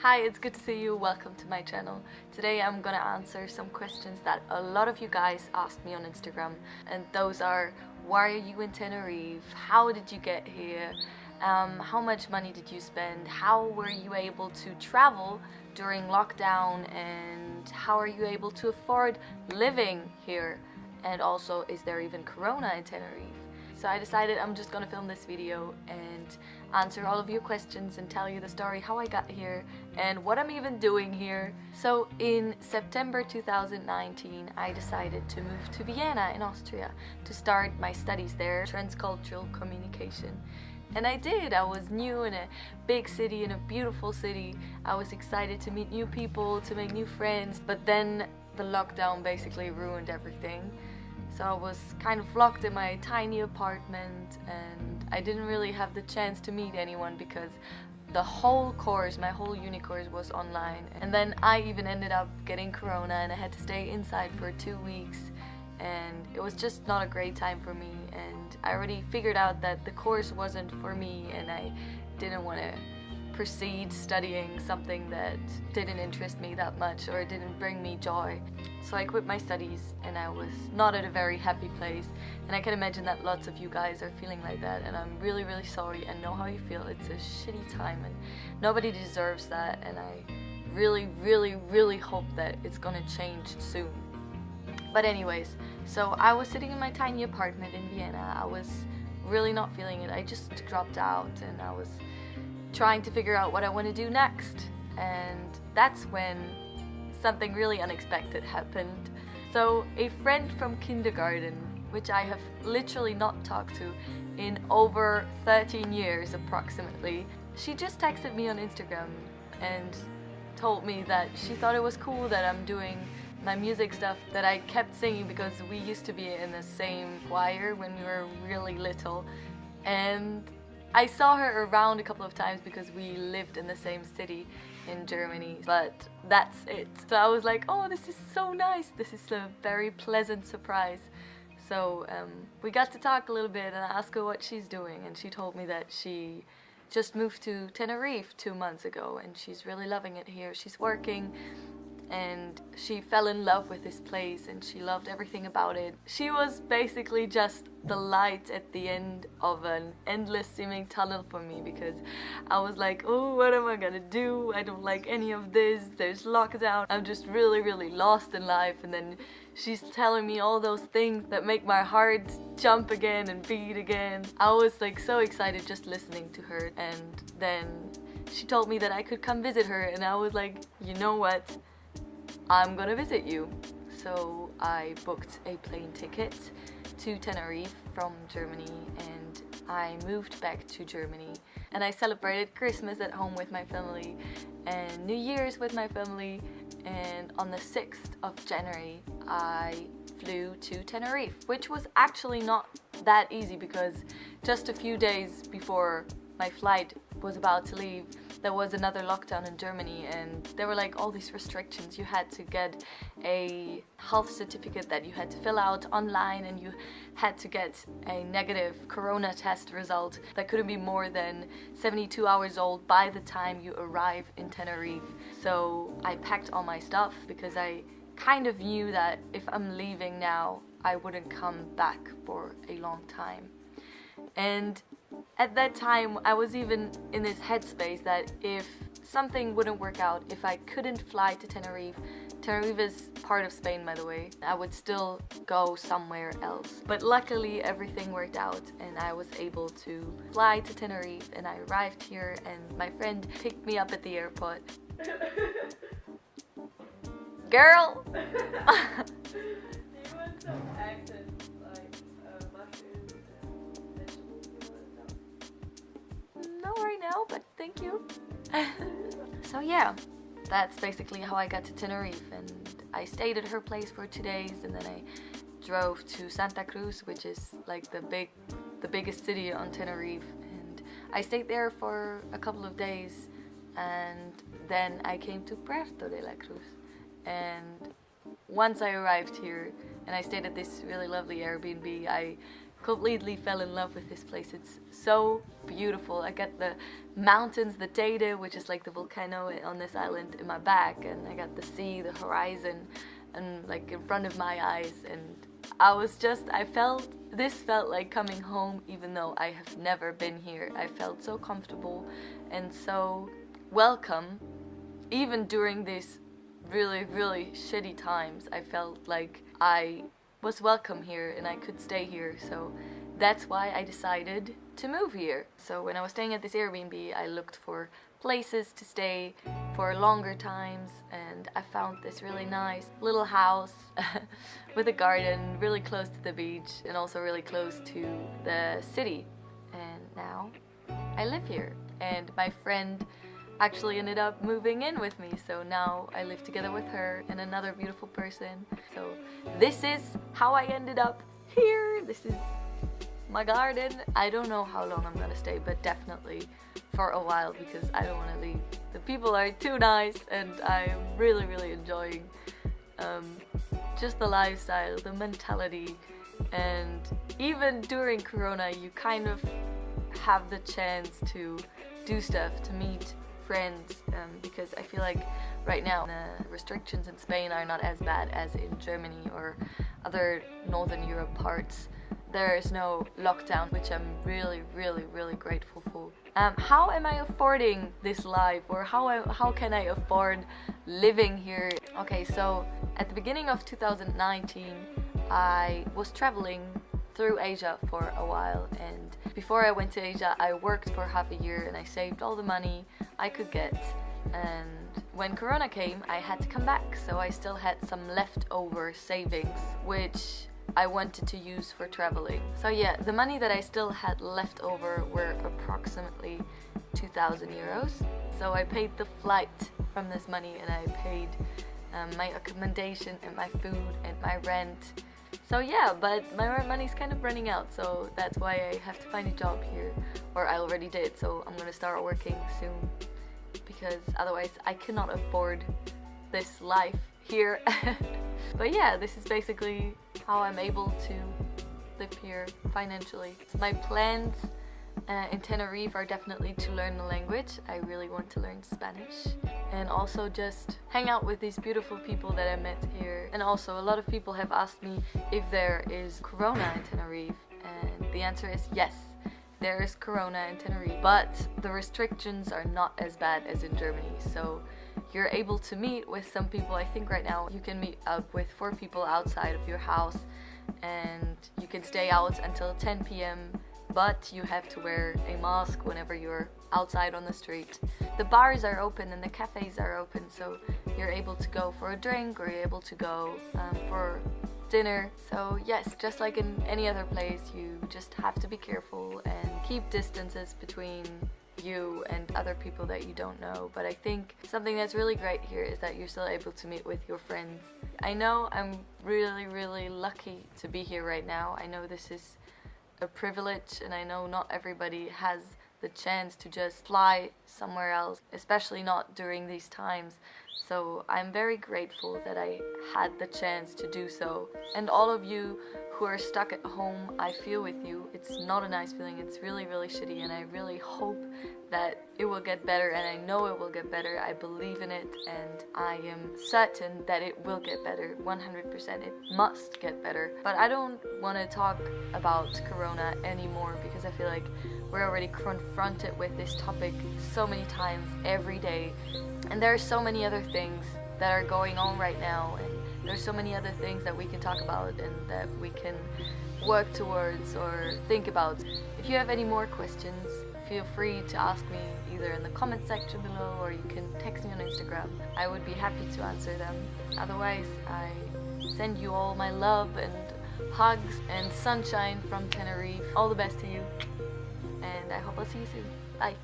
Hi, it's good to see you. Welcome to my channel. Today I'm gonna answer some questions that a lot of you guys asked me on Instagram, and those are: why are you in Tenerife? How did you get here? How much money did you spend? How were you able to travel during lockdown? And how are you able to afford living here? And also, is there even Corona in Tenerife? So I decided I'm just gonna film this video and answer all of your questions and tell you the story how I got here and what I'm even doing here. So in September 2019 I decided to move to Vienna in Austria to start my studies there, transcultural communication. And I did. I was new in a big city, in a beautiful city. I was excited to meet new people, to make new friends, but then the lockdown basically ruined everything. So I was kind of locked in my tiny apartment and I didn't really have the chance to meet anyone because the whole course, my whole uni course, was online. And then I even ended up getting Corona and I had to stay inside for 2 weeks, and it was just not a great time for me, and I already figured out that the course wasn't for me and I didn't want to proceed studying something that didn't interest me that much or didn't bring me joy. So I quit my studies and I was not at a very happy place, and I can imagine that lots of you guys are feeling like that, and I'm really sorry and know how you feel. It's a shitty time and nobody deserves that, and I really hope that it's gonna change soon. But anyways, so I was sitting in my tiny apartment in Vienna. I was really not feeling it. I just dropped out and I was trying to figure out what I want to do next, and that's when something really unexpected happened. So a friend from kindergarten, which I have literally not talked to in over 13 years approximately, she just texted me on Instagram and told me that she thought it was cool that I'm doing my music stuff, that I kept singing because we used to be in the same choir when we were really little, and I saw her around a couple of times because we lived in the same city in Germany, but that's it. So I was like, oh, this is so nice. This is a very pleasant surprise. So we got to talk a little bit and I asked her what she's doing, and she told me that she just moved to Tenerife 2 months ago and she's really loving it here. She's working and she fell in love with this place and she loved everything about it. She was basically just the light at the end of an endless seeming tunnel for me, because I was like, oh, what am I gonna do? I don't like any of this. There's lockdown. I'm just really lost in life. And then she's telling me all those things that make my heart jump again and beat again. I was like so excited just listening to her, and then she told me that I could come visit her, and I was like, you know what? I'm gonna visit you. So I booked a plane ticket to Tenerife from Germany and I moved back to Germany, and I celebrated Christmas at home with my family and New Year's with my family, and on the 6th of January I flew to Tenerife, which was actually not that easy because just a few days before my flight was about to leave, there was another lockdown in Germany and there were like all these restrictions. You had to get a health certificate that you had to fill out online, and you had to get a negative Corona test result that couldn't be more than 72 hours old by the time you arrive in Tenerife. So I packed all my stuff because I kind of knew that if I'm leaving now I wouldn't come back for a long time. And at that time I was even in this headspace that if something wouldn't work out, if I couldn't fly to Tenerife is part of Spain, by the way, I would still go somewhere else. But luckily everything worked out and I was able to fly to Tenerife, and I arrived here and my friend picked me up at the airport. Girl! Do you want some accents like mushrooms and vegetables? Do you want some? Not right now, but thank you. So yeah, that's basically how I got to Tenerife, and I stayed at her place for 2 days and then I drove to Santa Cruz, which is like the biggest city on Tenerife, and I stayed there for a couple of days, and then I came to Puerto de la Cruz. And once I arrived here and I stayed at this really lovely Airbnb, I completely fell in love with this place. It's so beautiful. I got the mountains, the Teide, which is like the volcano on this island, in my back, and I got the sea, the horizon, and like in front of my eyes, and this felt like coming home, even though I have never been here. I felt so comfortable and so welcome. Even during these really, really shitty times, I felt like I was welcome here and I could stay here. So that's why I decided to move here. So when I was staying at this Airbnb, I looked for places to stay for longer times, and I found this really nice little house with a garden really close to the beach and also really close to the city. And now I live here, and my friend actually ended up moving in with me, so now I live together with her and another beautiful person. So this is how I ended up here. This is my garden. I don't know how long I'm gonna stay, but definitely for a while, because I don't want to leave. The people are too nice, and I'm really, really enjoying just the lifestyle, the mentality. And even during Corona, you kind of have the chance to do stuff, to meet friends, because I feel like right now the restrictions in Spain are not as bad as in Germany or other Northern Europe parts. There is no lockdown, which I'm really, really, really grateful for. How am I affording this life, or how can I afford living here? Okay, so at the beginning of 2019, I was traveling through Asia for a while, and before I went to Asia, I worked for half a year and I saved all the money I could get. And when Corona came, I had to come back, so I still had some leftover savings, which I wanted to use for traveling. So yeah, the money that I still had left over were approximately 2,000 euros. So I paid the flight from this money, and I paid my accommodation and my food and my rent. So yeah, but my money's kind of running out, so that's why I have to find a job here, or I already did, so I'm gonna start working soon, because otherwise I cannot afford this life here. But yeah, this is basically how I'm able to live here financially. So my plans in Tenerife are definitely to learn the language. I really want to learn Spanish, and also just hang out with these beautiful people that I met here. And also a lot of people have asked me if there is Corona in Tenerife, and the answer is yes. There is Corona in Tenerife, but the restrictions are not as bad as in Germany. So you're able to meet with some people. I think right now you can meet up with 4 people outside of your house, and you can stay out until 10 p.m. but you have to wear a mask whenever you're outside on the street. The bars are open and the cafes are open, so you're able to go for a drink, or you're able to go for dinner. So yes, just like in any other place, you just have to be careful and keep distances between you and other people that you don't know. But I think something that's really great here is that you're still able to meet with your friends. I know I'm really, really lucky to be here right now. I know this is a privilege, and I know not everybody has the chance to just fly somewhere else, especially not during these times. So I'm very grateful that I had the chance to do so. And all of you who are stuck at home, I feel with you. It's not a nice feeling. It's really, really shitty, and I really hope that it will get better, and I know it will get better. I believe in it, and I am certain that it will get better. 100%. It must get better. But I don't want to talk about Corona anymore, because I feel like we're already confronted with this topic so many times every day. And there are so many other things that are going on right now, and there's so many other things that we can talk about and that we can work towards or think about. If you have any more questions, feel free to ask me either in the comment section below, or you can text me on Instagram. I would be happy to answer them. Otherwise, I send you all my love and hugs and sunshine from Tenerife. All the best to you, and I hope I'll see you soon. Bye.